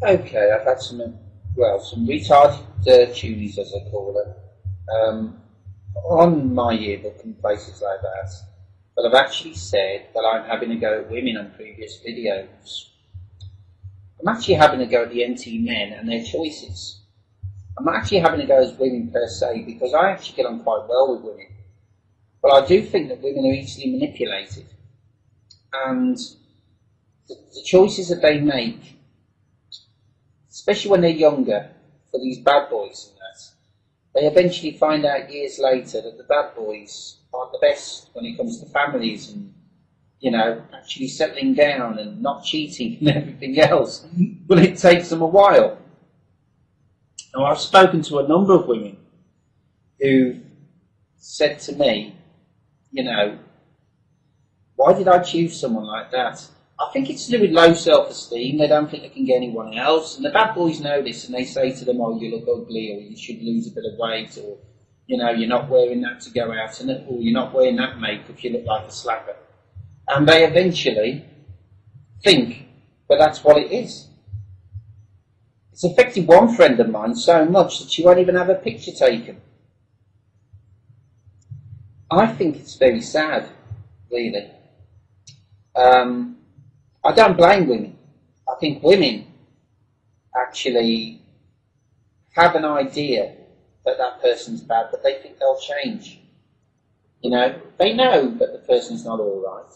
Okay, I've had some, well, some retarded tunies, as I call them, on my yearbook and places like that. But I've actually said that I'm having a go at women on previous videos. I'm actually having a go at the NT men and their choices. I'm not actually having a go as women per se, because I actually get on quite well with women. But I do think that women are easily manipulated. And the choices that they make, especially when they're younger, for these bad boys and that, they eventually find out years later that the bad boys aren't the best when it comes to families and, you know, actually settling down and not cheating and everything else. But it takes them a while. Now, I've spoken to a number of women who've said to me, you know, why did I choose someone like that? I think it's to do with low self-esteem. They don't think they can get anyone else. And the bad boys know this, and they say to them, oh, you look ugly, or you should lose a bit of weight, or, you know, you're not wearing that to go out, or you're not wearing that makeup, you look like a slapper. And they eventually think that that's what it is. It's affected one friend of mine so much that she won't even have a picture taken. I think it's very sad, really. I don't blame women. I think women actually have an idea that that person's bad, but they think they'll change. You know, they know that the person's not all right.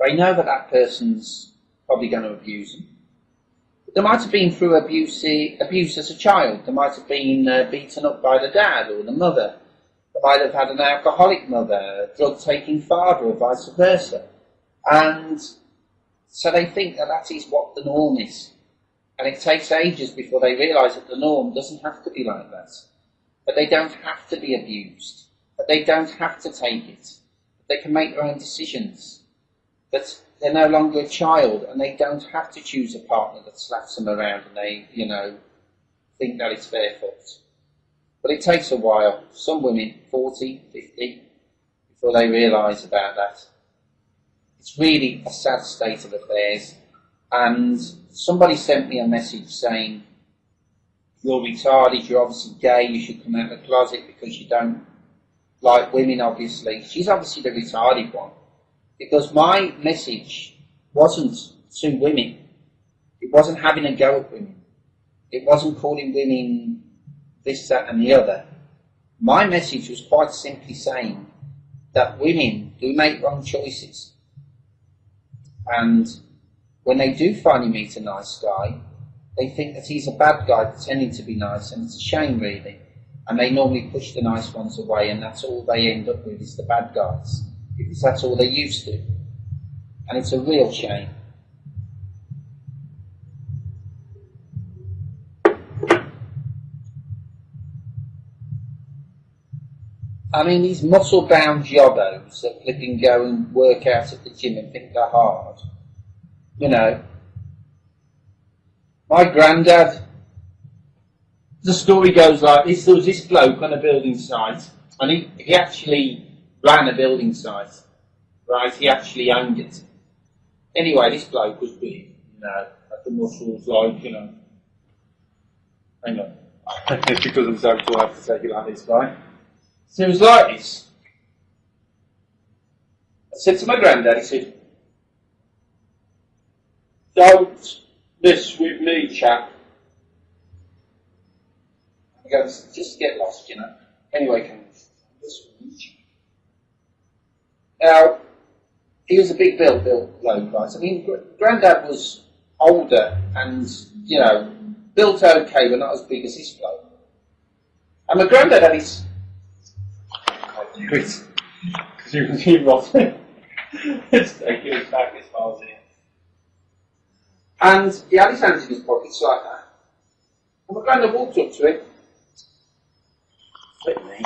They know that that person's probably going to abuse them. They might have been through abuse as a child. They might have been beaten up by the dad or the mother. They might have had an alcoholic mother, a drug-taking father, or vice versa. And so they think that that is what the norm is. And it takes ages before they realise that the norm doesn't have to be like that. That they don't have to be abused. That they don't have to take it. That they can make their own decisions. That they're no longer a child and they don't have to choose a partner that slaps them around and they, you know, think that it's their fault. But it takes a while. Some women, 40, 50, before they realise about that. It's really a sad state of affairs. And somebody sent me a message saying, you're retarded, you're obviously gay, you should come out of the closet because you don't like women, obviously. She's obviously the retarded one. Because my message wasn't to women. It wasn't having a go at women. It wasn't calling women this, that and the other. My message was quite simply saying that women do make wrong choices. And when they do finally meet a nice guy, they think that he's a bad guy pretending to be nice, and it's a shame really. And they normally push the nice ones away, and that's all they end up with is the bad guys. Because that's all they're used to. And it's a real shame. I mean, these muscle-bound jobbos that flipping go and work out at the gym and think they're hard. You know. My granddad, the story goes like this. There was this bloke on a building site, and he actually ran a building site. Right? He actually owned it. Anyway, this bloke was big, you know, had the muscles like, you know. Hang on. Because I'm so tall, I have to take it like this, right? So it was like this. I said to my granddad, he said, don't mess with me, chap. He goes, just get lost, you know. Anyway, can this one, chap. Now, he was a big built bloke, right? I mean, Grandad was older and, you know, built okay, but not as big as this bloke. And my granddad had his... I can't do it, because you can see rotten. It's taking us back as far as here. And he had his hands in his pockets like that. And my granddad walked up to him. Flip me.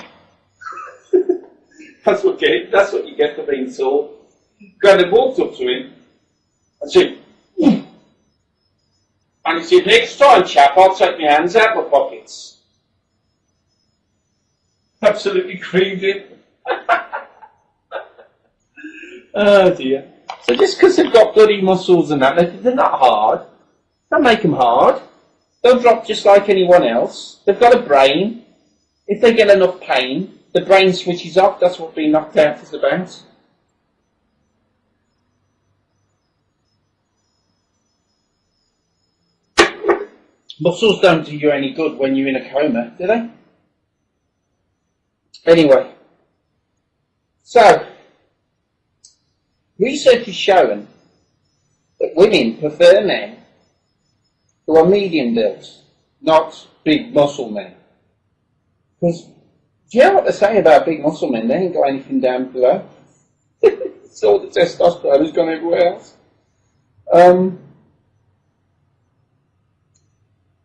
That's what you get for being tall. Granddad walked up to him and said, and he said, next time, chap, I'll take my hands out of my pockets. Absolutely creamed him. Oh dear. So just because they've got bloody muscles and that, they're not hard. Don't make them hard. They'll drop just like anyone else. They've got a brain. If they get enough pain, the brain switches off. That's what being knocked out is about. Muscles don't do you any good when you're in a coma, do they? Anyway, so research has shown that women prefer men who are medium built, not big muscle men. Because do you know what they say about big muscle men? They ain't got anything down below. It's all the testosterone has gone everywhere else.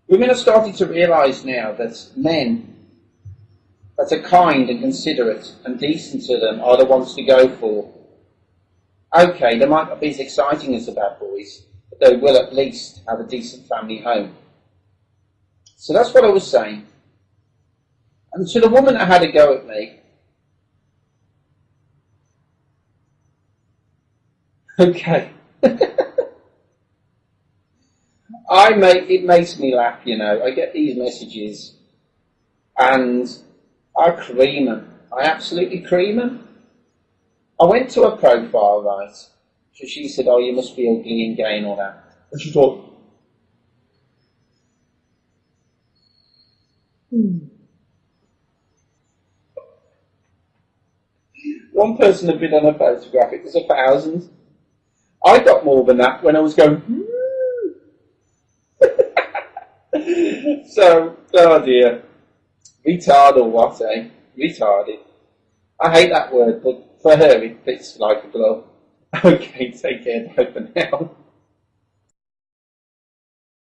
Women are starting to realise now that men that are kind and considerate and decent to them are the ones to go for. Okay, they might not be as exciting as the bad boys, but they will at least have a decent family home. So that's what I was saying. And to the woman that had a go at me, okay, it makes me laugh, you know. I get these messages and I cream them. I absolutely cream them. I went to her profile, right, so she said, oh, you must be ugly and gay and all that. And she thought, One person had been on a photograph, it was 1,000. I got more than that when I was going, So, oh dear. Retard or what, eh? Retarded. I hate that word, but for her it fits like a glove. Okay, take care, bye for now.